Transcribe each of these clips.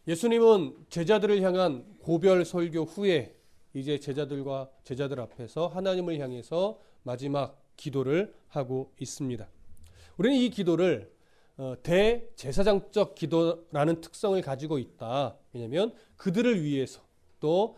예수님은 제자들을 향한 고별 설교 후에 이제 제자들 앞에서 하나님을 향해서 마지막 기도를 하고 있습니다. 우리는 이 기도를 대제사장적 기도라는 특성을 가지고 있다. 왜냐하면 그들을 위해서 또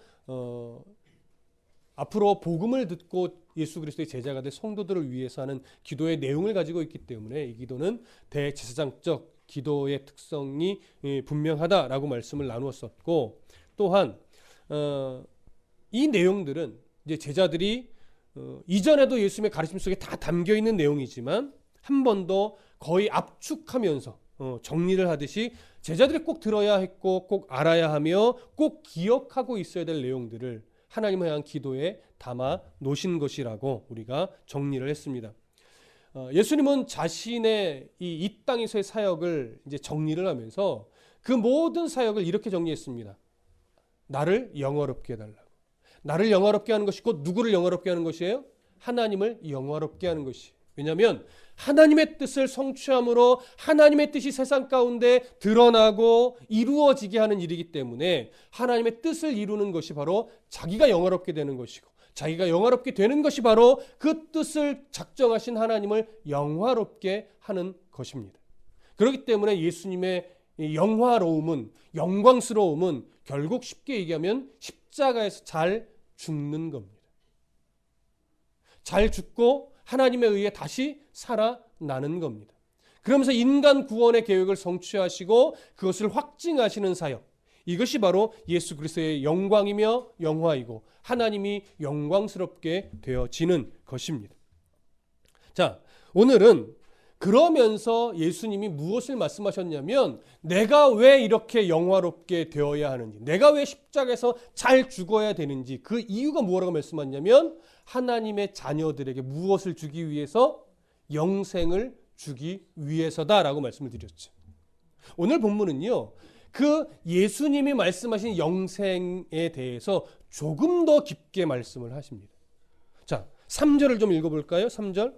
앞으로 복음을 듣고 예수 그리스도의 제자가 될 성도들을 위해서 하는 기도의 내용을 가지고 있기 때문에 이 기도는 대제사장적 기도의 특성이 분명하다라고 말씀을 나누었었고, 또한 이 내용들은 이제 제자들이 이전에도 예수님의 가르침 속에 다 담겨 있는 내용이지만 한 번 더 거의 압축하면서 정리를 하듯이 제자들이 꼭 들어야 했고 꼭 알아야 하며 꼭 기억하고 있어야 될 내용들을 하나님을 향한 기도에 담아 놓으신 것이라고 우리가 정리를 했습니다. 예수님은 자신의 이 땅에서의 사역을 이제 정리를 하면서 그 모든 사역을 이렇게 정리했습니다. 나를 영화롭게 해달라고. 나를 영화롭게 하는 것이 곧 누구를 영화롭게 하는 것이에요? 하나님을 영화롭게 하는 것이. 왜냐하면 하나님의 뜻을 성취함으로 하나님의 뜻이 세상 가운데 드러나고 이루어지게 하는 일이기 때문에 하나님의 뜻을 이루는 것이 바로 자기가 영화롭게 되는 것이고, 자기가 영화롭게 되는 것이 바로 그 뜻을 작정하신 하나님을 영화롭게 하는 것입니다. 그렇기 때문에 예수님의 영화로움은, 영광스러움은 결국 쉽게 얘기하면 십자가에서 잘 죽는 겁니다. 잘 죽고 하나님에 의해 다시 살아나는 겁니다. 그러면서 인간 구원의 계획을 성취하시고 그것을 확증하시는 사역, 이것이 바로 예수 그리스도의 영광이며 영화이고 하나님이 영광스럽게 되어지는 것입니다. 자, 오늘은 그러면서 예수님이 무엇을 말씀하셨냐면 내가 왜 이렇게 영화롭게 되어야 하는지, 내가 왜 십자가에서 잘 죽어야 되는지, 그 이유가 뭐라고 말씀하냐면 하나님의 자녀들에게 무엇을 주기 위해서? 영생을 주기 위해서다라고 말씀을 드렸죠. 오늘 본문은요, 그 예수님이 말씀하신 영생에 대해서 조금 더 깊게 말씀을 하십니다. 자, 3절을 좀 읽어볼까요? 3절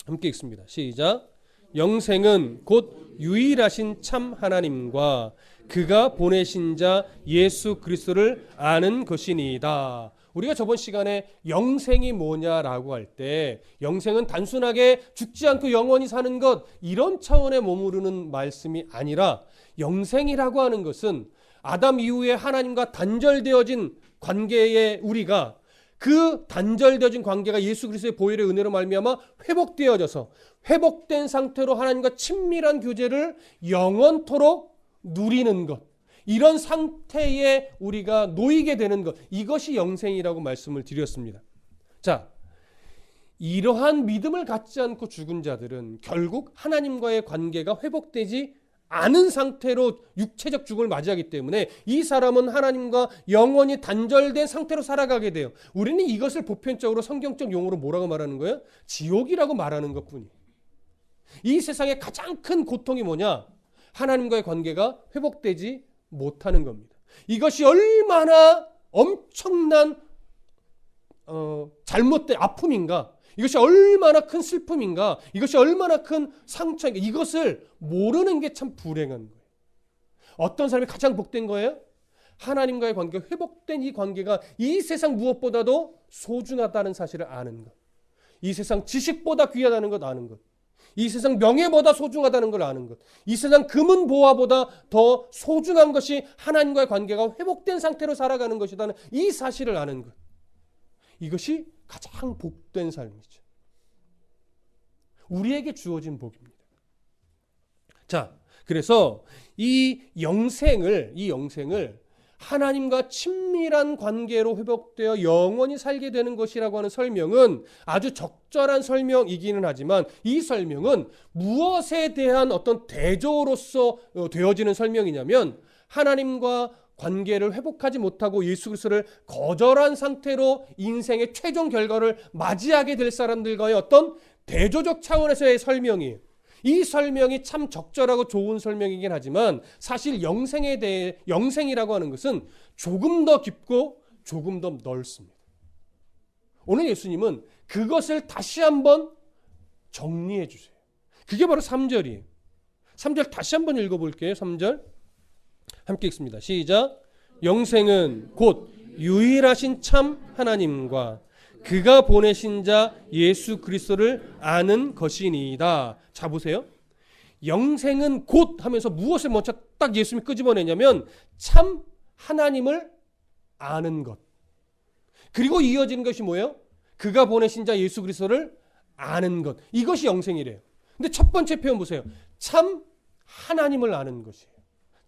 함께 읽습니다. 시작. 영생은 곧 유일하신 참 하나님과 그가 보내신 자 예수 그리스도를 아는 것이니이다. 우리가 저번 시간에 영생이 뭐냐라고 할 때 영생은 단순하게 죽지 않고 영원히 사는 것, 이런 차원에 머무르는 말씀이 아니라 영생이라고 하는 것은 아담 이후에 하나님과 단절되어진 관계에 우리가 그 단절되어진 관계가 예수 그리스도의 보혈의 은혜로 말미암아 회복되어져서 회복된 상태로 하나님과 친밀한 교제를 영원토록 누리는 것, 이런 상태에 우리가 놓이게 되는 것, 이것이 영생이라고 말씀을 드렸습니다. 자, 이러한 믿음을 갖지 않고 죽은 자들은 결국 하나님과의 관계가 회복되지 않은 상태로 육체적 죽음을 맞이하기 때문에 이 사람은 하나님과 영원히 단절된 상태로 살아가게 돼요. 우리는 이것을 보편적으로 성경적 용어로 뭐라고 말하는 거예요? 지옥이라고 말하는 것뿐이에요. 이 세상의 가장 큰 고통이 뭐냐? 하나님과의 관계가 회복되지 못하는 겁니다. 이것이 얼마나 엄청난 잘못된 아픔인가, 이것이 얼마나 큰 슬픔인가, 이것이 얼마나 큰 상처인가, 이것을 모르는 게 참 불행한 거예요. 어떤 사람이 가장 복된 거예요? 하나님과의 관계가 회복된 이 관계가 이 세상 무엇보다도 소중하다는 사실을 아는 것, 이 세상 지식보다 귀하다는 것 아는 것, 이 세상 명예보다 소중하다는 걸 아는 것, 이 세상 금은 보화보다 더 소중한 것이 하나님과의 관계가 회복된 상태로 살아가는 것이라는 이 사실을 아는 것, 이것이 가장 복된 삶이죠. 우리에게 주어진 복입니다. 자, 그래서 이 영생을 하나님과 친밀한 관계로 회복되어 영원히 살게 되는 것이라고 하는 설명은 아주 적절한 설명이기는 하지만 이 설명은 무엇에 대한 어떤 대조로서 되어지는 설명이냐면 하나님과 관계를 회복하지 못하고 예수 그리스도를 거절한 상태로 인생의 최종 결과를 맞이하게 될 사람들과의 어떤 대조적 차원에서의 설명이에요. 이 설명이 참 적절하고 좋은 설명이긴 하지만 사실 영생에 대해, 영생이라고 하는 것은 조금 더 깊고 조금 더 넓습니다. 오늘 예수님은 그것을 다시 한번 정리해 주세요. 그게 바로 3절이에요. 3절 다시 한번 읽어볼게요. 3절 함께 읽습니다. 시작. 영생은 곧 유일하신 참 하나님과 그가 보내신 자 예수 그리스도를 아는 것이니이다. 자 보세요. 영생은 곧 하면서 무엇을 먼저 딱 예수님이 끄집어내냐면 참 하나님을 아는 것. 그리고 이어지는 것이 뭐예요? 그가 보내신 자 예수 그리스도를 아는 것. 이것이 영생이래요. 근데 첫 번째 표현 보세요. 참 하나님을 아는 것이에요.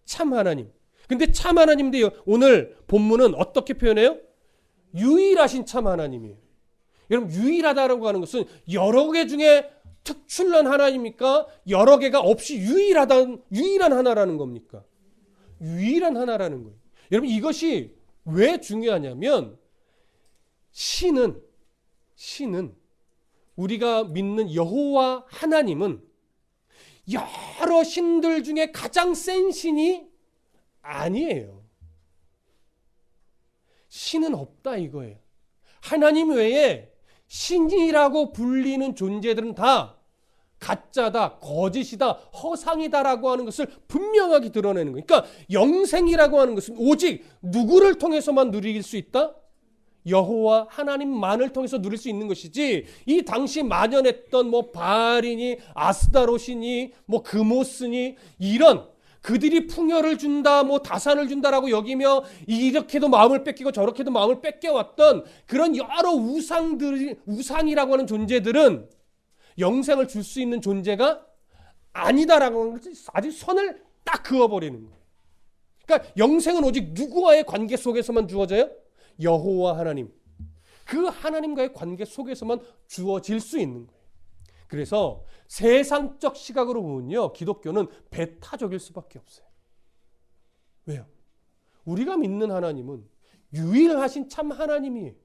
참 하나님. 근데 참 하나님인데 오늘 본문은 어떻게 표현해요? 유일하신 참 하나님이에요. 여러분 유일하다라고 하는 것은 여러 개 중에 특출난 하나님입니까? 여러 개가 없이 유일한 하나라는 겁니까? 유일한 하나라는 거예요. 여러분 이것이 왜 중요하냐면 신은 우리가 믿는 여호와 하나님은 여러 신들 중에 가장 센 신이 아니에요. 신은 없다 이거예요. 하나님 외에 신이라고 불리는 존재들은 다 가짜다, 거짓이다, 허상이다라고 하는 것을 분명하게 드러내는 거예요. 그러니까 영생이라고 하는 것은 오직 누구를 통해서만 누릴 수 있다? 여호와 하나님만을 통해서 누릴 수 있는 것이지 이 당시 만연했던 뭐 바알이니 아스타롯이니 뭐 금오스니 이런 그들이 풍요를 준다 뭐 다산을 준다라고 여기며 이렇게도 마음을 뺏기고 저렇게도 마음을 뺏겨왔던 그런 여러 우상이라고 하는 존재들은 영생을 줄 수 있는 존재가 아니다라고 하는 것이 아주 선을 딱 그어버리는 거예요. 그러니까 영생은 오직 누구와의 관계 속에서만 주어져요? 여호와 하나님. 그 하나님과의 관계 속에서만 주어질 수 있는 거예요. 그래서 세상적 시각으로 보면요. 기독교는 배타적일 수밖에 없어요. 왜요? 우리가 믿는 하나님은 유일하신 참 하나님이에요.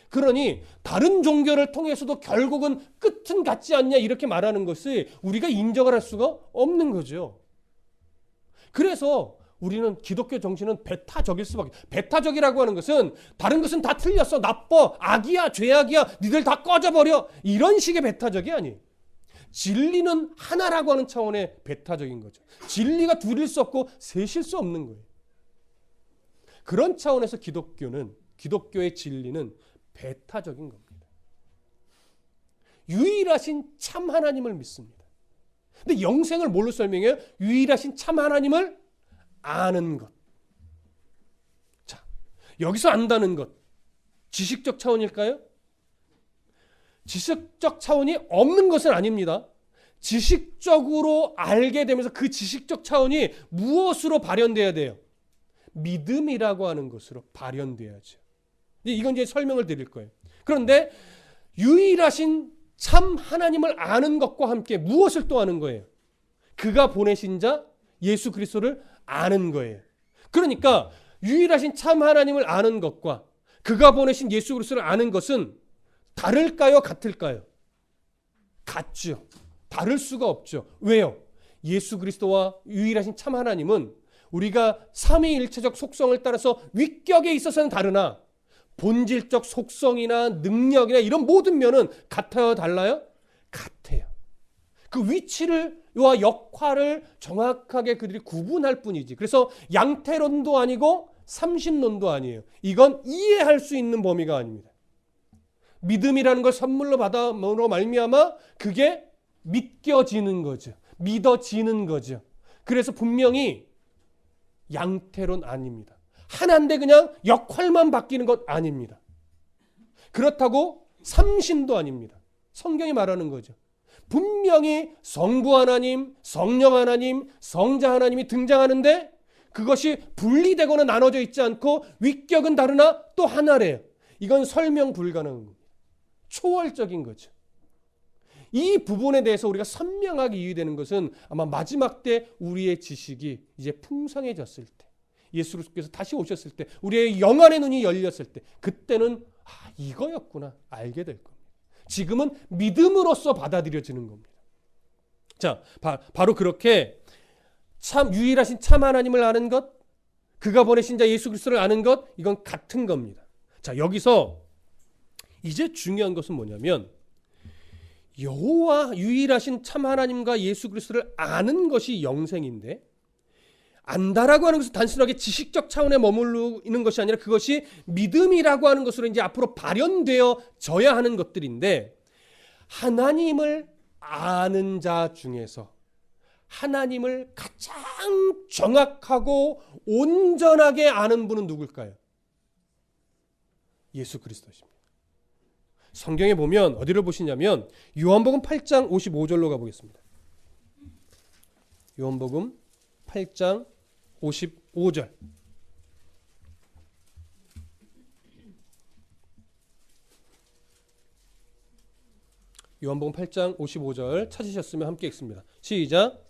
그러니 다른 종교를 통해서도 결국은 끝은 같지 않냐 이렇게 말하는 것이 우리가 인정을 할 수가 없는 거죠. 그래서 우리는 기독교 정신은 배타적일 수밖에. 배타적이라고 하는 것은 다른 것은 다 틀렸어. 나빠. 악이야. 죄악이야. 니들 다 꺼져버려. 이런 식의 배타적이 아니에요. 진리는 하나라고 하는 차원의 배타적인 거죠. 진리가 둘일 수 없고 셋일 수 없는 거예요. 그런 차원에서 기독교의 진리는 배타적인 겁니다. 유일하신 참 하나님을 믿습니다. 근데 영생을 뭘로 설명해요? 유일하신 참 하나님을 아는 것. 자, 여기서 안다는 것. 지식적 차원일까요? 지식적 차원이 없는 것은 아닙니다. 지식적으로 알게 되면서 그 지식적 차원이 무엇으로 발현돼야 돼요? 믿음이라고 하는 것으로 발현돼야죠. 이건 이제 설명을 드릴 거예요. 그런데 유일하신 참 하나님을 아는 것과 함께 무엇을 또 아는 거예요? 그가 보내신 자 예수 그리스도를 아는 거예요. 그러니까 유일하신 참 하나님을 아는 것과 그가 보내신 예수 그리스도를 아는 것은 다를까요? 같을까요? 같죠. 다를 수가 없죠. 왜요? 예수 그리스도와 유일하신 참 하나님은 우리가 삼위일체적 속성을 따라서 위격에 있어서는 다르나 본질적 속성이나 능력이나 이런 모든 면은 같아요? 달라요? 같아요. 그 위치와 역할을 정확하게 그들이 구분할 뿐이지. 그래서 양태론도 아니고 삼신론도 아니에요. 이건 이해할 수 있는 범위가 아닙니다. 믿음이라는 걸 선물로 받아으로 말미암아 그게 믿겨지는 거죠. 믿어지는 거죠. 그래서 분명히 양태론 아닙니다. 하나인데 그냥 역할만 바뀌는 것 아닙니다. 그렇다고 삼신도 아닙니다. 성경이 말하는 거죠. 분명히 성부 하나님, 성령 하나님, 성자 하나님이 등장하는데 그것이 분리되거나 나눠져 있지 않고 위격은 다르나 또 하나래요. 이건 설명 불가능한 겁니다. 초월적인 거죠. 이 부분에 대해서 우리가 선명하게 이해되는 것은 아마 마지막 때 우리의 지식이 이제 풍성해졌을 때, 예수께서 다시 오셨을 때, 우리의 영안의 눈이 열렸을 때, 그때는 이거였구나 알게 될 겁니다. 지금은 믿음으로써 받아들여지는 겁니다. 자, 바로 그렇게 참 유일하신 참 하나님을 아는 것, 그가 보내신 자 예수 그리스도를 아는 것, 이건 같은 겁니다. 자, 여기서 이제 중요한 것은 뭐냐면 여호와 유일하신 참 하나님과 예수 그리스도를 아는 것이 영생인데 안다라고 하는 것은 단순하게 지식적 차원에 머무르는 것이 아니라 그것이 믿음이라고 하는 것으로 이제 앞으로 발현되어져야 하는 것들인데, 하나님을 아는 자 중에서 하나님을 가장 정확하고 온전하게 아는 분은 누굴까요? 예수 그리스도십니다. 성경에 보면 어디를 보시냐면 요한복음 8장 55절로 가보겠습니다. 요한복음 8장 55절. 요한복음 8장 55절 찾으셨으면 함께 읽습니다. 시작.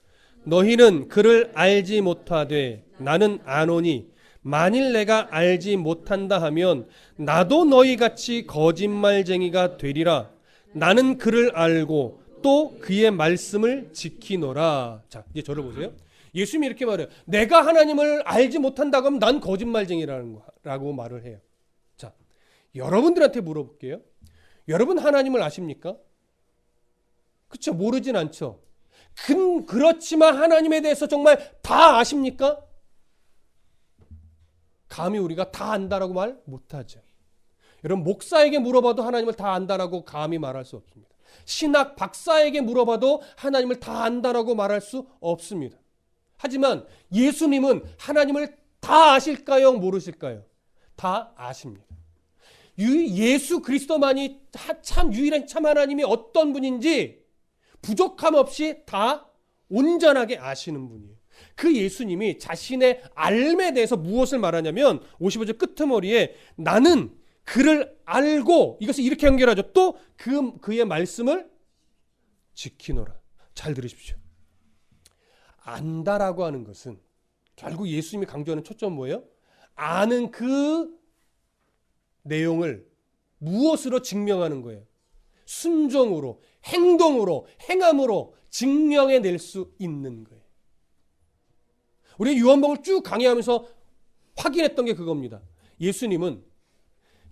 너희는 그를 알지 못하되 나는 아노니 만일 내가 알지 못한다 하면 나도 너희같이 거짓말쟁이가 되리라. 나는 그를 알고 또 그의 말씀을 지키노라. 자, 이제 저를 보세요. 예수님이 이렇게 말해요. 내가 하나님을 알지 못한다고 하면 난 거짓말쟁이라고 말을 해요. 자, 여러분들한테 물어볼게요. 여러분 하나님을 아십니까? 그렇죠? 모르진 않죠. 그렇지만 하나님에 대해서 정말 다 아십니까? 감히 우리가 다 안다라고 말 못하죠. 여러분 목사에게 물어봐도 하나님을 다 안다라고 감히 말할 수 없습니다. 신학 박사에게 물어봐도 하나님을 다 안다라고 말할 수 없습니다. 하지만 예수님은 하나님을 다 아실까요? 모르실까요? 다 아십니다. 예수 그리스도만이 참 유일한 참 하나님이 어떤 분인지 부족함 없이 다 온전하게 아시는 분이에요. 그 예수님이 자신의 알에 대해서 무엇을 말하냐면 55절 끄트머리에 나는 그를 알고, 이것을 이렇게 연결하죠. 또 그의 말씀을 지키노라. 잘 들으십시오. 안다라고 하는 것은 결국 예수님이 강조하는 초점은 뭐예요? 아는 그 내용을 무엇으로 증명하는 거예요? 순종으로, 행동으로, 행함으로 증명해낼 수 있는 거예요. 우리 요한복음을 쭉 강의하면서 확인했던 게 그겁니다. 예수님은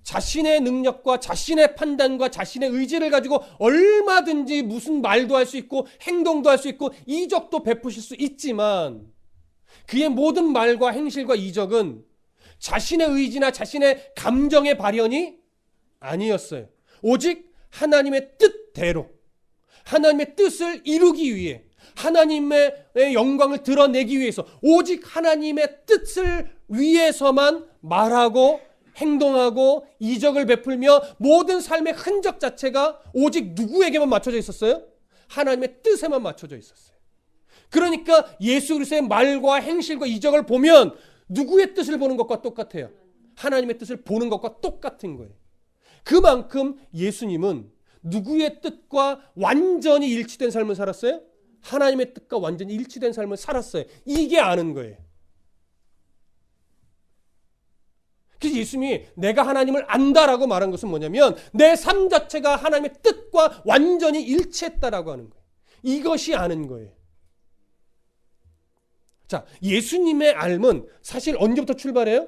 자신의 능력과 자신의 판단과 자신의 의지를 가지고 얼마든지 무슨 말도 할 수 있고 행동도 할 수 있고 이적도 베푸실 수 있지만 그의 모든 말과 행실과 이적은 자신의 의지나 자신의 감정의 발현이 아니었어요. 오직 하나님의 뜻대로, 하나님의 뜻을 이루기 위해, 하나님의 영광을 드러내기 위해서 오직 하나님의 뜻을 위해서만 말하고 행동하고 이적을 베풀며 모든 삶의 흔적 자체가 오직 누구에게만 맞춰져 있었어요? 하나님의 뜻에만 맞춰져 있었어요. 그러니까 예수 그리스도의 말과 행실과 이적을 보면 누구의 뜻을 보는 것과 똑같아요. 하나님의 뜻을 보는 것과 똑같은 거예요. 그만큼 예수님은 누구의 뜻과 완전히 일치된 삶을 살았어요? 하나님의 뜻과 완전히 일치된 삶을 살았어요. 이게 아는 거예요. 그래서 예수님이 내가 하나님을 안다라고 말한 것은 뭐냐면 내 삶 자체가 하나님의 뜻과 완전히 일치했다라고 하는 거예요. 이것이 아는 거예요. 자, 예수님의 알은 사실 언제부터 출발해요?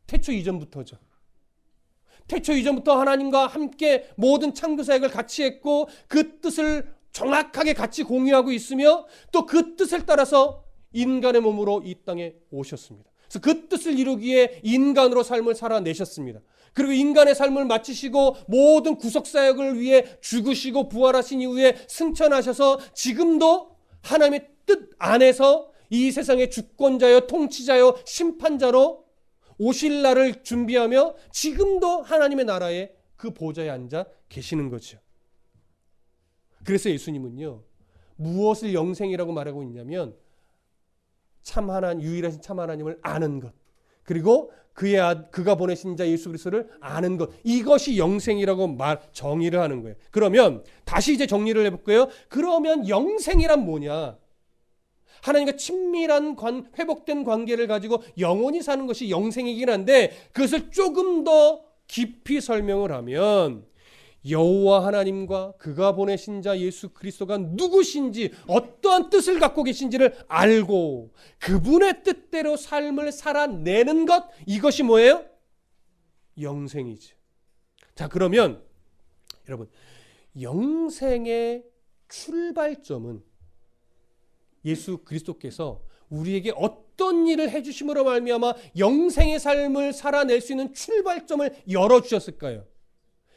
태초 이전부터죠. 태초 이전부터 하나님과 함께 모든 창조 사역을 같이 했고 그 뜻을 정확하게 같이 공유하고 있으며 또 그 뜻을 따라서 인간의 몸으로 이 땅에 오셨습니다. 그래서 그 뜻을 이루기에 인간으로 삶을 살아내셨습니다. 그리고 인간의 삶을 마치시고 모든 구속사역을 위해 죽으시고 부활하신 이후에 승천하셔서 지금도 하나님의 뜻 안에서 이 세상의 주권자요 통치자요 심판자로 오실 날을 준비하며 지금도 하나님의 나라에 그 보좌에 앉아 계시는 거죠. 그래서 예수님은요 무엇을 영생이라고 말하고 있냐면 참 하나님, 유일하신 참 하나님을 아는 것, 그리고 그가 보내신 자 예수 그리스도를 아는 것, 이것이 영생이라고 정의를 하는 거예요. 그러면 다시 이제 정리를 해볼게요. 그러면 영생이란 뭐냐? 하나님과 친밀한 회복된 관계를 가지고 영원히 사는 것이 영생이긴 한데 그것을 조금 더 깊이 설명을 하면 여호와 하나님과 그가 보내신 자 예수 그리스도가 누구신지 어떠한 뜻을 갖고 계신지를 알고 그분의 뜻대로 삶을 살아내는 것, 이것이 뭐예요? 영생이죠. 자, 그러면 여러분 영생의 출발점은 예수 그리스도께서 우리에게 어떤 일을 해주심으로 말미암아 영생의 삶을 살아낼 수 있는 출발점을 열어주셨을까요?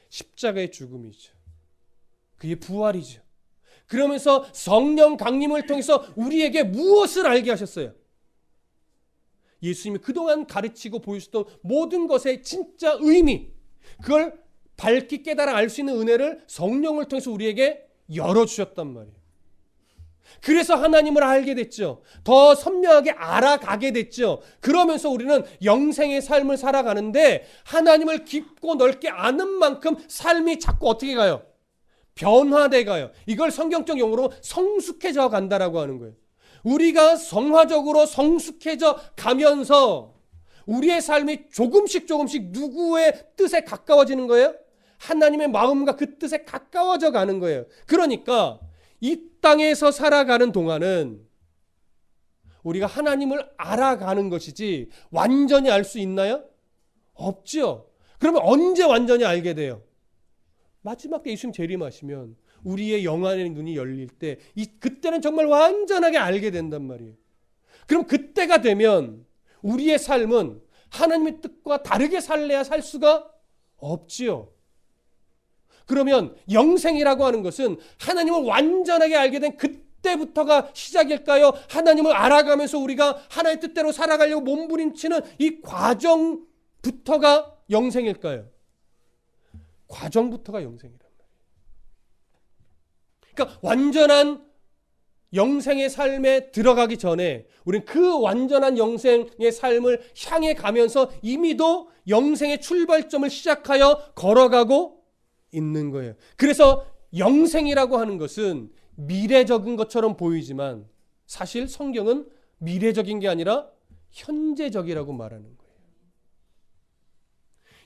십자가의 죽음이죠. 그의 부활이죠. 그러면서 성령 강림을 통해서 우리에게 무엇을 알게 하셨어요? 예수님이 그동안 가르치고 보여주셨던 모든 것의 진짜 의미, 그걸 밝히 깨달아 알 수 있는 은혜를 성령을 통해서 우리에게 열어주셨단 말이에요. 그래서 하나님을 알게 됐죠. 더 선명하게 알아가게 됐죠. 그러면서 우리는 영생의 삶을 살아가는데 하나님을 깊고 넓게 아는 만큼 삶이 자꾸 어떻게 가요? 변화돼 가요. 이걸 성경적 용어로 성숙해져 간다라고 하는 거예요. 우리가 성화적으로 성숙해져 가면서 우리의 삶이 조금씩 누구의 뜻에 가까워지는 거예요? 하나님의 마음과 그 뜻에 가까워져 가는 거예요. 그러니까 이 땅에서 살아가는 동안은 우리가 하나님을 알아가는 것이지 완전히 알 수 있나요? 없죠. 그러면 언제 완전히 알게 돼요? 마지막 때 예수님 재림하시면 우리의 영안의 눈이 열릴 때 그때는 정말 완전하게 알게 된단 말이에요. 그럼 그때가 되면 우리의 삶은 하나님의 뜻과 다르게 살래야 살 수가 없지요. 그러면 영생이라고 하는 것은 하나님을 완전하게 알게 된 그때부터가 시작일까요? 하나님을 알아가면서 우리가 하나님의 뜻대로 살아가려고 몸부림치는 이 과정부터가 영생일까요? 과정부터가 영생이란 말이에요. 그러니까 완전한 영생의 삶에 들어가기 전에 우리는 그 완전한 영생의 삶을 향해 가면서 이미도 영생의 출발점을 시작하여 걸어가고 있는 거예요. 그래서 영생이라고 하는 것은 미래적인 것처럼 보이지만 사실 성경은 미래적인 게 아니라 현재적이라고 말하는 거예요.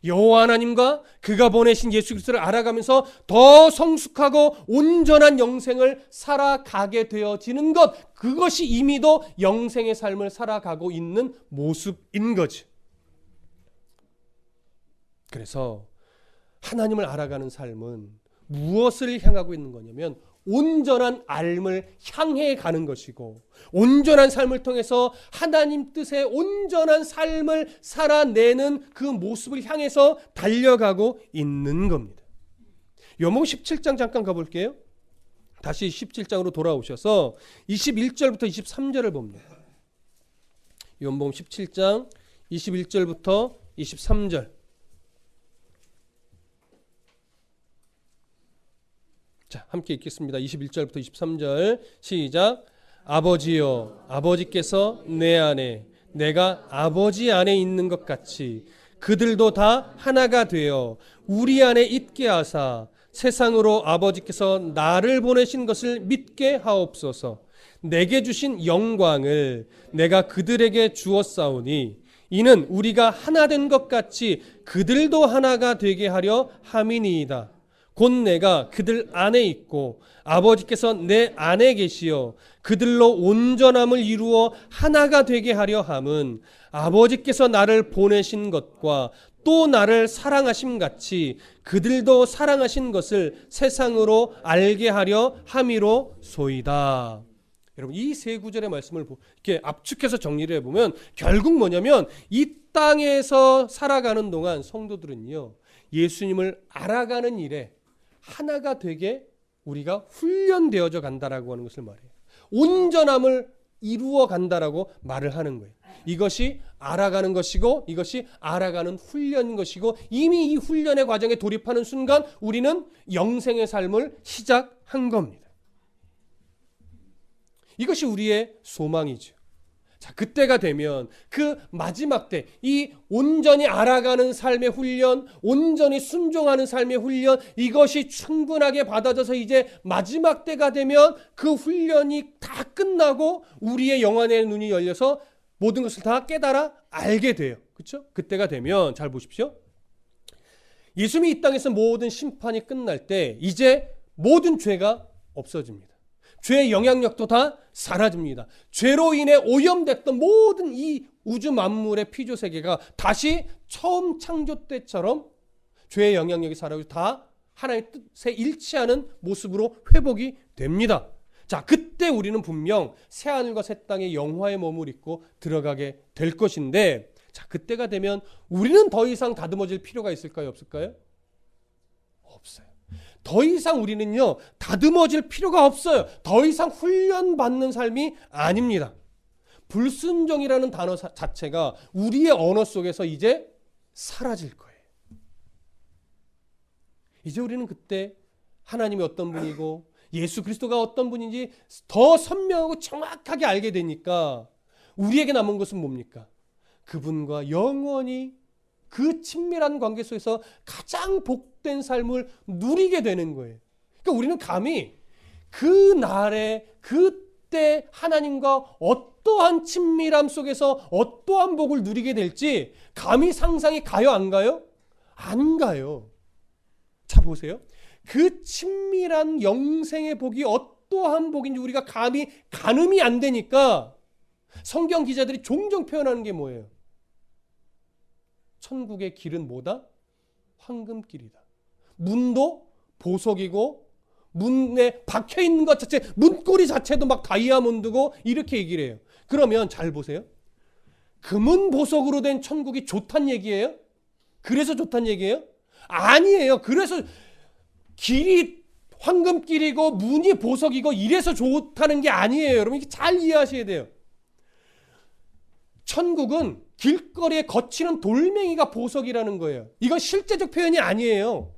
여호와 하나님과 그가 보내신 예수 그리스도를 알아가면서 더 성숙하고 온전한 영생을 살아가게 되어지는 것, 그것이 이미도 영생의 삶을 살아가고 있는 모습인 거죠. 그래서 하나님을 알아가는 삶은 무엇을 향하고 있는 거냐면 온전한 삶을 향해 가는 것이고, 온전한 삶을 통해서 하나님 뜻의 온전한 삶을 살아내는 그 모습을 향해서 달려가고 있는 겁니다. 요한복음 17장 잠깐 가볼게요. 다시 17장으로 돌아오셔서 21절부터 23절을 봅니다. 요한복음 17장 21절부터 23절. 자, 함께 읽겠습니다. 21절부터 23절 시작. 아버지여, 아버지께서 내 안에, 내가 아버지 안에 있는 것 같이 그들도 다 하나가 되어 우리 안에 있게 하사 세상으로 아버지께서 나를 보내신 것을 믿게 하옵소서. 내게 주신 영광을 내가 그들에게 주었사오니 이는 우리가 하나 된 것 같이 그들도 하나가 되게 하려 함이니이다. 곧 내가 그들 안에 있고 아버지께서 내 안에 계시어 그들로 온전함을 이루어 하나가 되게 하려 함은 아버지께서 나를 보내신 것과 또 나를 사랑하심 같이 그들도 사랑하신 것을 세상으로 알게 하려 함이로소이다. 여러분, 이 세 구절의 말씀을 이렇게 압축해서 정리를 해보면 결국 뭐냐면 이 땅에서 살아가는 동안 성도들은요, 예수님을 알아가는 일에 하나가 되게 우리가 훈련되어져 간다라고 하는 것을 말해요. 온전함을 이루어 간다라고 말을 하는 거예요. 이것이 알아가는 것이고 이것이 알아가는 훈련인 것이고 이미 이 훈련의 과정에 돌입하는 순간 우리는 영생의 삶을 시작한 겁니다. 이것이 우리의 소망이죠. 자, 그때가 되면 그 마지막 때 이 온전히 알아가는 삶의 훈련, 온전히 순종하는 삶의 훈련, 이것이 충분하게 받아져서 이제 마지막 때가 되면 그 훈련이 다 끝나고 우리의 영안의 눈이 열려서 모든 것을 다 깨달아 알게 돼요. 그렇죠? 그때가 되면 잘 보십시오. 예수님이 이 땅에서 모든 심판이 끝날 때 이제 모든 죄가 없어집니다. 죄의 영향력도 다 사라집니다. 죄로 인해 오염됐던 모든 이 우주 만물의 피조 세계가 다시 처음 창조 때처럼 죄의 영향력이 사라지고 다 하나님의 뜻에 일치하는 모습으로 회복이 됩니다. 자, 그때 그때 우리는 분명 새하늘과 새 땅의 영화의 몸을 입고 들어가게 될 것인데, 자, 그때가 되면 우리는 더 이상 다듬어질 필요가 있을까요? 없을까요? 없어요. 더 이상 우리는요, 다듬어질 필요가 없어요. 더 이상 훈련받는 삶이 아닙니다. 불순종이라는 단어 자체가 우리의 언어 속에서 이제 사라질 거예요. 이제 우리는 그때 하나님이 어떤 분이고 예수 그리스도가 어떤 분인지 더 선명하고 정확하게 알게 되니까 우리에게 남은 것은 뭡니까? 그분과 영원히 그 친밀한 관계 속에서 가장 복된 삶을 누리게 되는 거예요. 그러니까 우리는 감히 그 날에 그때 하나님과 어떠한 친밀함 속에서 어떠한 복을 누리게 될지 감히 상상이 가요, 안 가요? 안 가요. 자, 보세요. 그 친밀한 영생의 복이 어떠한 복인지 우리가 감히 가늠이 안 되니까 성경 기자들이 종종 표현하는 게 뭐예요? 천국의 길은 뭐다? 황금길이다. 문도 보석이고 문에 박혀있는 것 자체, 문고리 자체도 막 다이아몬드고 이렇게 얘기를 해요. 그러면 잘 보세요. 금은 보석으로 된 천국이 좋단 얘기예요? 그래서 좋단 얘기예요? 아니에요. 그래서 길이 황금길이고 문이 보석이고 이래서 좋다는 게 아니에요. 여러분 이게 잘 이해하셔야 돼요. 천국은 길거리에 거치는 돌멩이가 보석이라는 거예요. 이건 실제적 표현이 아니에요.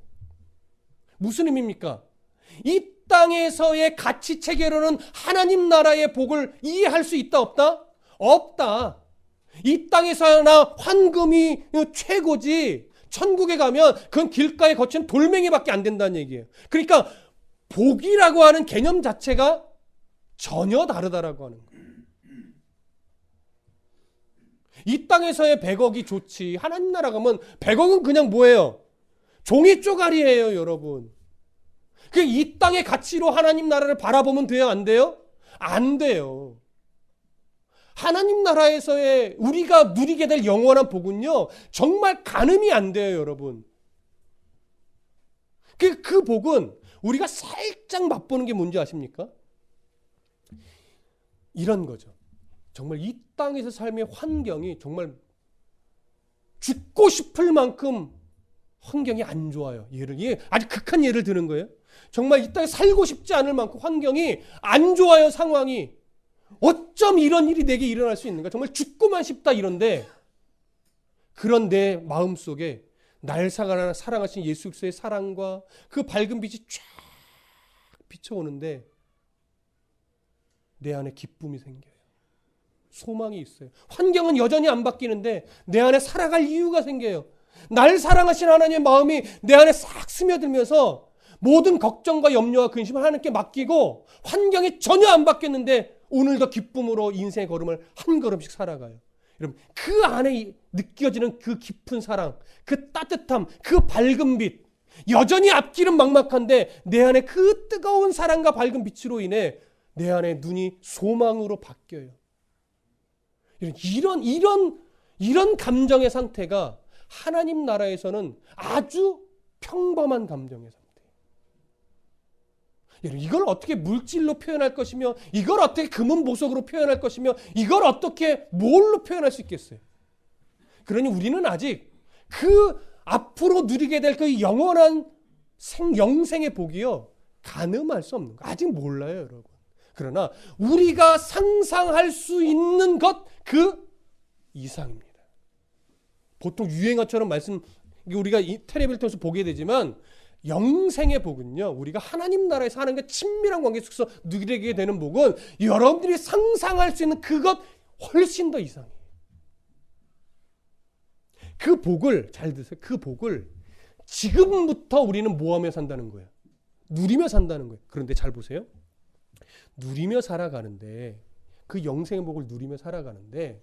무슨 의미입니까? 이 땅에서의 가치 체계로는 하나님 나라의 복을 이해할 수 있다 없다? 없다. 이 땅에서나 황금이 최고지 천국에 가면 그건 길가에 거치는 돌멩이밖에 안 된다는 얘기예요. 그러니까 복이라고 하는 개념 자체가 전혀 다르다라고 하는 거예요. 이 땅에서의 100억이 좋지 하나님 나라 가면 100억은 그냥 뭐예요? 종이 쪼가리예요, 여러분. 이 땅의 가치로 하나님 나라를 바라보면 돼요, 안 돼요? 안 돼요. 하나님 나라에서의 우리가 누리게 될 영원한 복은요, 정말 가늠이 안 돼요, 여러분. 그 복은 우리가 살짝 맛보는 게 뭔지 아십니까? 이런 거죠. 정말 이 땅에서 삶의 환경이 정말 죽고 싶을 만큼 환경이 안 좋아요. 아주 극한 예를 드는 거예요. 정말 이 땅에 살고 싶지 않을 만큼 환경이 안 좋아요, 상황이. 어쩜 이런 일이 내게 일어날 수 있는가? 정말 죽고만 싶다 이런데 그런 내 마음속에 날 사랑하신 예수 그리스도의 사랑과 그 밝은 빛이 쫙 비춰오는데 내 안에 기쁨이 생겨요. 소망이 있어요. 환경은 여전히 안 바뀌는데 내 안에 살아갈 이유가 생겨요. 날 사랑하신 하나님의 마음이 내 안에 싹 스며들면서 모든 걱정과 염려와 근심을 하나님께 맡기고 환경이 전혀 안 바뀌었는데 오늘도 기쁨으로 인생의 걸음을 한 걸음씩 살아가요. 여러분 그 안에 느껴지는 그 깊은 사랑, 그 따뜻함, 그 밝은 빛, 여전히 앞길은 막막한데 내 안에 그 뜨거운 사랑과 밝은 빛으로 인해 내 안에 눈이 소망으로 바뀌어요. 이런 감정의 상태가 하나님 나라에서는 아주 평범한 감정의 상태예요. 이걸 어떻게 물질로 표현할 것이며 이걸 어떻게 금은 보석으로 표현할 것이며 이걸 어떻게 뭘로 표현할 수 있겠어요? 그러니 우리는 아직 그 앞으로 누리게 될 그 영원한 영생의 복이요 가늠할 수 없는 거 아직 몰라요, 여러분. 그러나 우리가 상상할 수 있는 것 그 이상입니다. 보통 유행어처럼 우리가 이 텔레비를 통해서 보게 되지만 영생의 복은요, 우리가 하나님 나라에서 하나님과 친밀한 관계 속에서 누리게 되는 복은 여러분들이 상상할 수 있는 그것 훨씬 더 이상해요. 그 복을 잘 드세요. 그 복을 지금부터 우리는 뭐하며 산다는 거예요? 누리며 산다는 거예요. 그런데 잘 보세요. 누리며 살아가는데 그 영생의 복을 누리며 살아가는데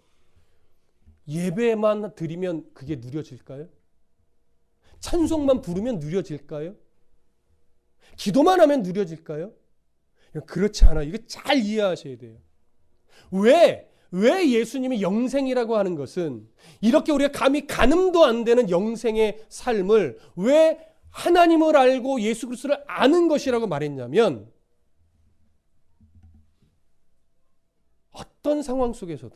예배만 드리면 그게 누려질까요? 찬송만 부르면 누려질까요? 기도만 하면 누려질까요? 그렇지 않아요. 이거 잘 이해하셔야 돼요. 왜 예수님이 영생이라고 하는 것은 이렇게 우리가 감히 가늠도 안 되는 영생의 삶을 왜 하나님을 알고 예수 그리스도를 아는 것이라고 말했냐면 어떤 상황 속에서도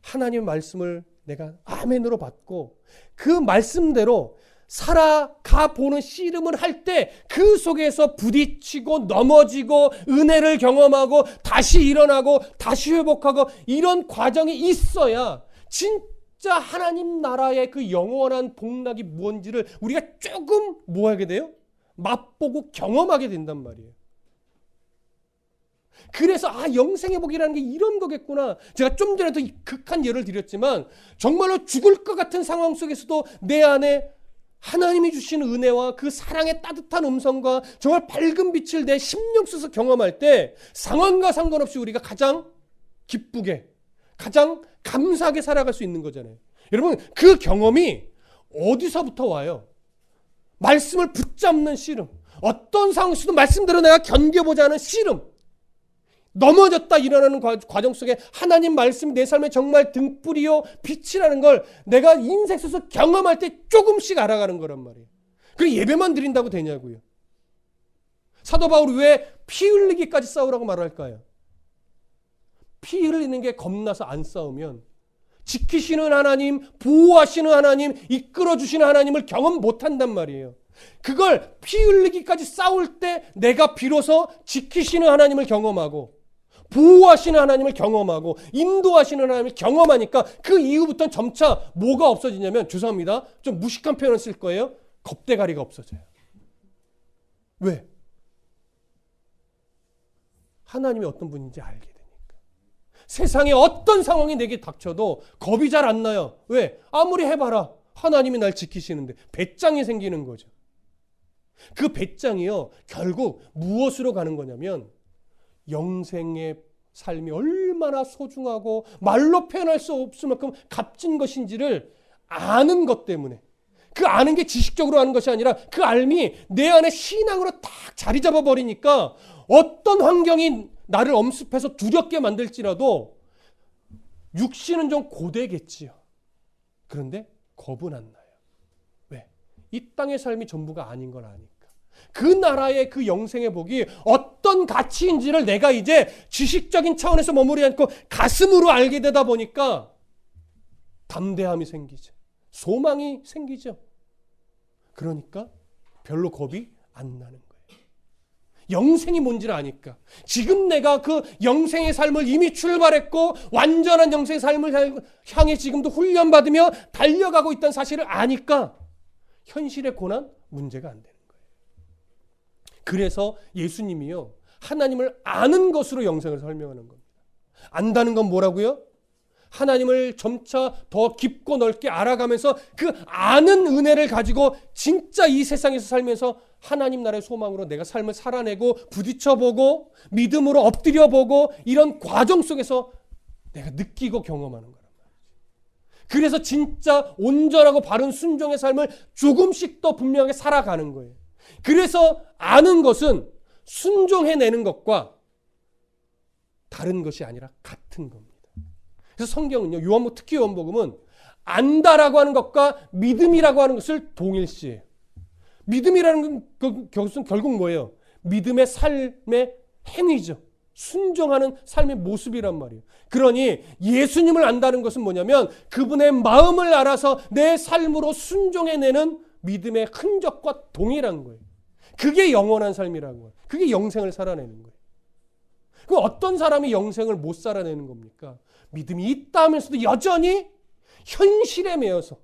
하나님의 말씀을 내가 아멘으로 받고 그 말씀대로 살아가 보는 씨름을 할 때 그 속에서 부딪히고 넘어지고 은혜를 경험하고 다시 일어나고 다시 회복하고 이런 과정이 있어야 진짜 하나님 나라의 그 영원한 복락이 뭔지를 우리가 조금 뭐 하게 돼요? 맛보고 경험하게 된단 말이에요. 그래서 영생의 복이라는 게 이런 거겠구나. 제가 좀 전에도 극한 예를 드렸지만 정말로 죽을 것 같은 상황 속에서도 내 안에 하나님이 주시는 은혜와 그 사랑의 따뜻한 음성과 정말 밝은 빛을 내 심령 속에서 경험할 때 상황과 상관없이 우리가 가장 기쁘게 가장 감사하게 살아갈 수 있는 거잖아요. 여러분 그 경험이 어디서부터 와요? 말씀을 붙잡는 씨름, 어떤 상황에서도 말씀대로 내가 견뎌보자는 씨름, 넘어졌다 일어나는 과정 속에 하나님 말씀이 내 삶에 정말 등불이요 빛이라는 걸 내가 인생 속에서 경험할 때 조금씩 알아가는 거란 말이에요. 그게 예배만 드린다고 되냐고요. 사도 바울이 왜 피 흘리기까지 싸우라고 말할까요? 피 흘리는 게 겁나서 안 싸우면 지키시는 하나님, 보호하시는 하나님, 이끌어주시는 하나님을 경험 못한단 말이에요. 그걸 피 흘리기까지 싸울 때 내가 비로소 지키시는 하나님을 경험하고 보호하시는 하나님을 경험하고 인도하시는 하나님을 경험하니까 그 이후부터는 점차 뭐가 없어지냐면, 죄송합니다, 좀 무식한 표현을 쓸 거예요. 겁대가리가 없어져요. 왜? 하나님이 어떤 분인지 알게 되니까. 세상에 어떤 상황이 내게 닥쳐도 겁이 잘 안 나요. 왜? 아무리 해봐라 하나님이 날 지키시는데. 배짱이 생기는 거죠. 그 배짱이요 결국 무엇으로 가는 거냐면 영생의 삶이 얼마나 소중하고 말로 표현할 수 없을 만큼 값진 것인지를 아는 것 때문에, 그 아는 게 지식적으로 아는 것이 아니라 그 알미 내 안에 신앙으로 딱 자리 잡아버리니까 어떤 환경이 나를 엄습해서 두렵게 만들지라도 육신은 좀 고되겠지요. 그런데 겁은 안 나요. 왜? 이 땅의 삶이 전부가 아닌 걸 아니까. 그 나라의 그 영생의 복이 어떤 가치인지를 내가 이제 지식적인 차원에서 머무르지 않고 가슴으로 알게 되다 보니까 담대함이 생기죠. 소망이 생기죠. 그러니까 별로 겁이 안 나는 거예요. 영생이 뭔지를 아니까. 지금 내가 그 영생의 삶을 이미 출발했고 완전한 영생의 삶을 향해 지금도 훈련받으며 달려가고 있다는 사실을 아니까 현실의 고난, 문제가 안 되는 거예요. 그래서 예수님이요 하나님을 아는 것으로 영생을 설명하는 겁니다. 안다는 건 뭐라고요? 하나님을 점차 더 깊고 넓게 알아가면서 그 아는 은혜를 가지고 진짜 이 세상에서 살면서 하나님 나라의 소망으로 내가 삶을 살아내고 부딪혀보고 믿음으로 엎드려보고 이런 과정 속에서 내가 느끼고 경험하는 거란 말이죠. 그래서 진짜 온전하고 바른 순종의 삶을 조금씩 더 분명하게 살아가는 거예요. 그래서 아는 것은 순종해내는 것과 다른 것이 아니라 같은 겁니다. 그래서 성경은요, 특히 요한복음은 안다라고 하는 것과 믿음이라고 하는 것을 동일시해요. 믿음이라는 것은 결국 뭐예요? 믿음의 삶의 행위죠. 순종하는 삶의 모습이란 말이에요. 그러니 예수님을 안다는 것은 뭐냐면 그분의 마음을 알아서 내 삶으로 순종해내는 믿음의 흔적과 동일한 거예요. 그게 영원한 삶이라는 거예요. 그게 영생을 살아내는 거예요. 그럼 어떤 사람이 영생을 못 살아내는 겁니까? 믿음이 있다 하면서도 여전히 현실에 매여서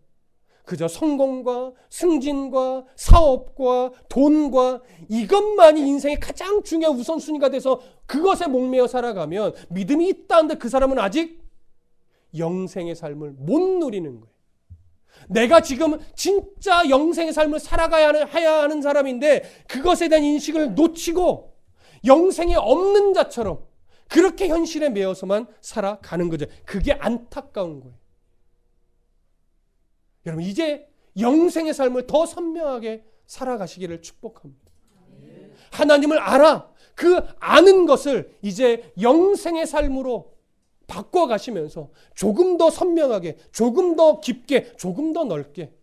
그저 성공과 승진과 사업과 돈과 이것만이 인생의 가장 중요한 우선순위가 돼서 그것에 목매어 살아가면 믿음이 있다는데 그 사람은 아직 영생의 삶을 못 누리는 거예요. 내가 지금 진짜 영생의 삶을 살아가야 하는 사람인데 그것에 대한 인식을 놓치고 영생이 없는 자처럼 그렇게 현실에 매여서만 살아가는 거죠. 그게 안타까운 거예요. 여러분 이제 영생의 삶을 더 선명하게 살아가시기를 축복합니다. 하나님을 알아. 그 아는 것을 이제 영생의 삶으로 바꿔가시면서 조금 더 선명하게, 조금 더 깊게, 조금 더 넓게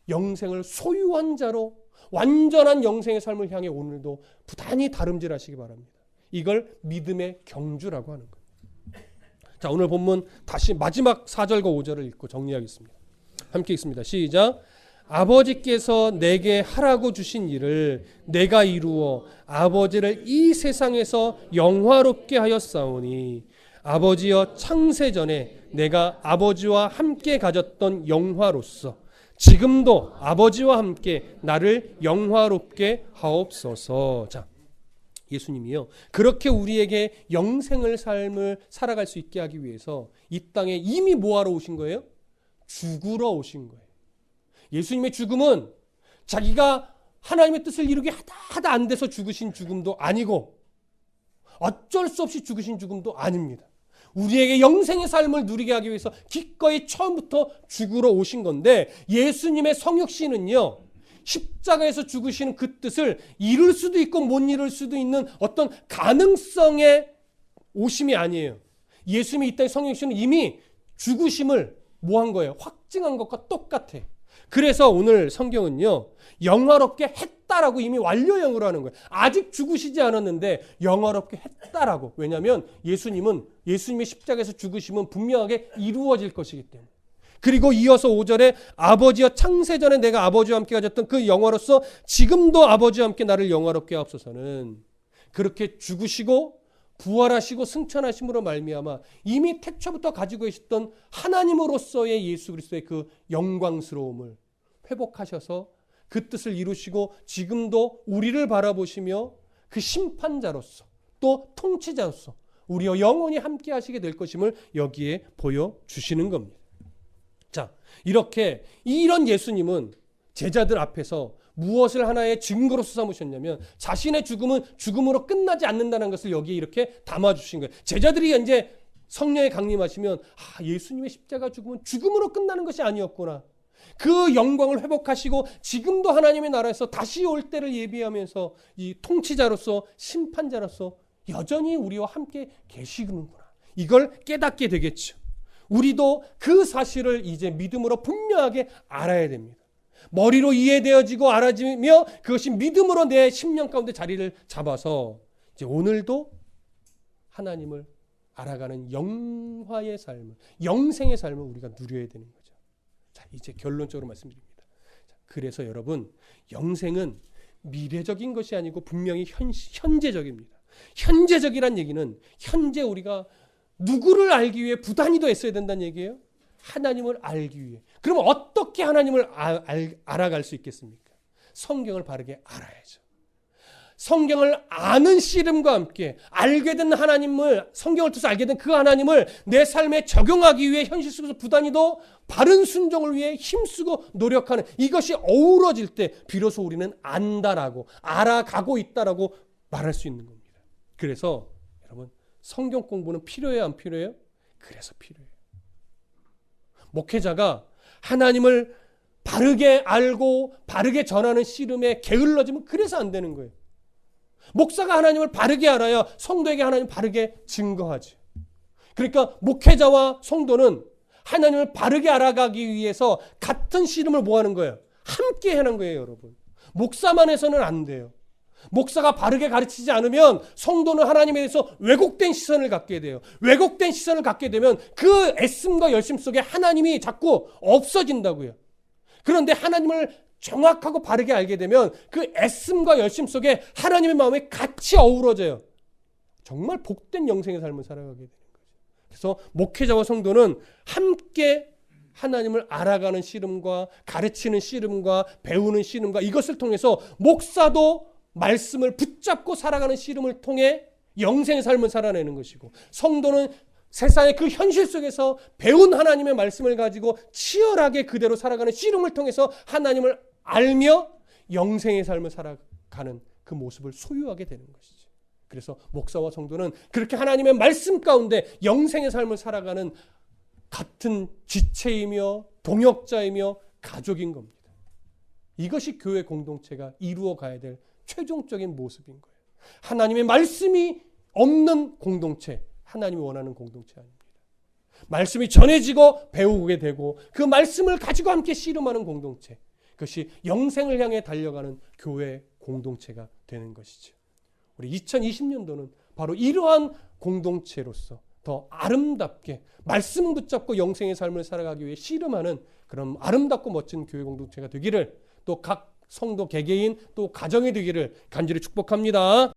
영생을 소유한 자로 완전한 영생의 삶을 향해 오늘도 부단히 다름질하시기 바랍니다. 이걸 믿음의 경주라고 하는 거예요. 자, 오늘 본문 다시 마지막 4절과 5절을 읽고 정리하겠습니다. 함께 읽습니다. 시작. 아버지께서 내게 하라고 주신 일을 내가 이루어 아버지를 이 세상에서 영화롭게 하였사오니 아버지여 창세전에 내가 아버지와 함께 가졌던 영화로서 지금도 아버지와 함께 나를 영화롭게 하옵소서. 자, 예수님이요, 그렇게 우리에게 영생을 삶을 살아갈 수 있게 하기 위해서 이 땅에 이미 뭐하러 오신 거예요? 죽으러 오신 거예요. 예수님의 죽음은 자기가 하나님의 뜻을 이루게 하다 안 돼서 죽으신 죽음도 아니고 어쩔 수 없이 죽으신 죽음도 아닙니다. 우리에게 영생의 삶을 누리게 하기 위해서 기꺼이 처음부터 죽으러 오신 건데, 예수님의 성육신은요, 십자가에서 죽으시는 그 뜻을 이룰 수도 있고 못 이룰 수도 있는 어떤 가능성의 오심이 아니에요. 예수님이 이 땅의 성육신은 이미 죽으심을 뭐 한 거예요? 확증한 것과 똑같아. 그래서 오늘 성경은요, 영화롭게 했다라고 이미 완료형으로 하는 거예요. 아직 죽으시지 않았는데 영화롭게 했다라고. 왜냐하면 예수님의 십자가에서 죽으심은 분명하게 이루어질 것이기 때문에. 그리고 이어서 5절에 아버지여 창세전에 내가 아버지와 함께 가졌던 그 영화로서 지금도 아버지와 함께 나를 영화롭게 하옵소서는, 그렇게 죽으시고 부활하시고 승천하심으로 말미암아 이미 태초부터 가지고 계셨던 하나님으로서의 예수 그리스도의 그 영광스러움을 회복하셔서 그 뜻을 이루시고 지금도 우리를 바라보시며 그 심판자로서 또 통치자로서 우리와 영원히 함께 하시게 될 것임을 여기에 보여주시는 겁니다. 자, 이렇게 이런 예수님은 제자들 앞에서 무엇을 하나의 증거로서 삼으셨냐면 자신의 죽음은 죽음으로 끝나지 않는다는 것을 여기에 이렇게 담아주신 거예요. 제자들이 이제 성령에 강림하시면 예수님의 십자가 죽음은 죽음으로 끝나는 것이 아니었구나. 그 영광을 회복하시고 지금도 하나님의 나라에서 다시 올 때를 예비하면서 이 통치자로서 심판자로서 여전히 우리와 함께 계시는구나. 이걸 깨닫게 되겠죠. 우리도 그 사실을 이제 믿음으로 분명하게 알아야 됩니다. 머리로 이해되어지고 알아지며 그것이 믿음으로 내 심령 가운데 자리를 잡아서 이제 오늘도 하나님을 알아가는 영화의 삶을, 영생의 삶을 우리가 누려야 되는 거죠. 자, 이제 결론적으로 말씀드립니다. 자, 그래서 여러분, 영생은 미래적인 것이 아니고 분명히 현재적입니다. 현재적이란 얘기는 현재 우리가 누구를 알기 위해 부단히도 애써야 된다는 얘기예요. 하나님을 알기 위해. 그러면 어떻게 하나님을 알아갈 수 있겠습니까? 성경을 바르게 알아야죠. 성경을 아는 씨름과 함께 알게 된 하나님을, 성경을 통해서 알게 된 그 하나님을 내 삶에 적용하기 위해 현실 속에서 부단히도 바른 순종을 위해 힘쓰고 노력하는, 이것이 어우러질 때 비로소 우리는 안다라고, 알아가고 있다라고 말할 수 있는 겁니다. 그래서 여러분, 성경 공부는 필요해요, 안 필요해요? 그래서 필요해요. 목회자가 하나님을 바르게 알고 바르게 전하는 씨름에 게을러지면 그래서 안 되는 거예요. 목사가 하나님을 바르게 알아야 성도에게 하나님을 바르게 증거하지. 그러니까 목회자와 성도는 하나님을 바르게 알아가기 위해서 같은 씨름을 뭐 하는 거예요? 함께 하는 거예요, 여러분. 목사만 해서는 안 돼요. 목사가 바르게 가르치지 않으면 성도는 하나님에 대해서 왜곡된 시선을 갖게 돼요. 왜곡된 시선을 갖게 되면 그 애씀과 열심 속에 하나님이 자꾸 없어진다고요. 그런데 하나님을 정확하고 바르게 알게 되면 그 애씀과 열심 속에 하나님의 마음이 같이 어우러져요. 정말 복된 영생의 삶을 살아가게 되는 거죠. 그래서 목회자와 성도는 함께 하나님을 알아가는 씨름과 가르치는 씨름과 배우는 씨름과 이것을 통해서 목사도 말씀을 붙잡고 살아가는 씨름을 통해 영생의 삶을 살아내는 것이고, 성도는 세상의 그 현실 속에서 배운 하나님의 말씀을 가지고 치열하게 그대로 살아가는 씨름을 통해서 하나님을 알며 영생의 삶을 살아가는 그 모습을 소유하게 되는 것이죠. 그래서 목사와 성도는 그렇게 하나님의 말씀 가운데 영생의 삶을 살아가는 같은 지체이며 동역자이며 가족인 겁니다. 이것이 교회 공동체가 이루어 가야 될 최종적인 모습인 거예요. 하나님의 말씀이 없는 공동체, 하나님이 원하는 공동체 아닙니다. 말씀이 전해지고 배우게 되고 그 말씀을 가지고 함께 씨름하는 공동체, 그것이 영생을 향해 달려가는 교회 공동체가 되는 것이죠. 우리 2020년도는 바로 이러한 공동체로서 더 아름답게 말씀 붙잡고 영생의 삶을 살아가기 위해 씨름하는 그런 아름답고 멋진 교회 공동체가 되기를, 또 각 성도 개개인 또 가정이 되기를 간절히 축복합니다.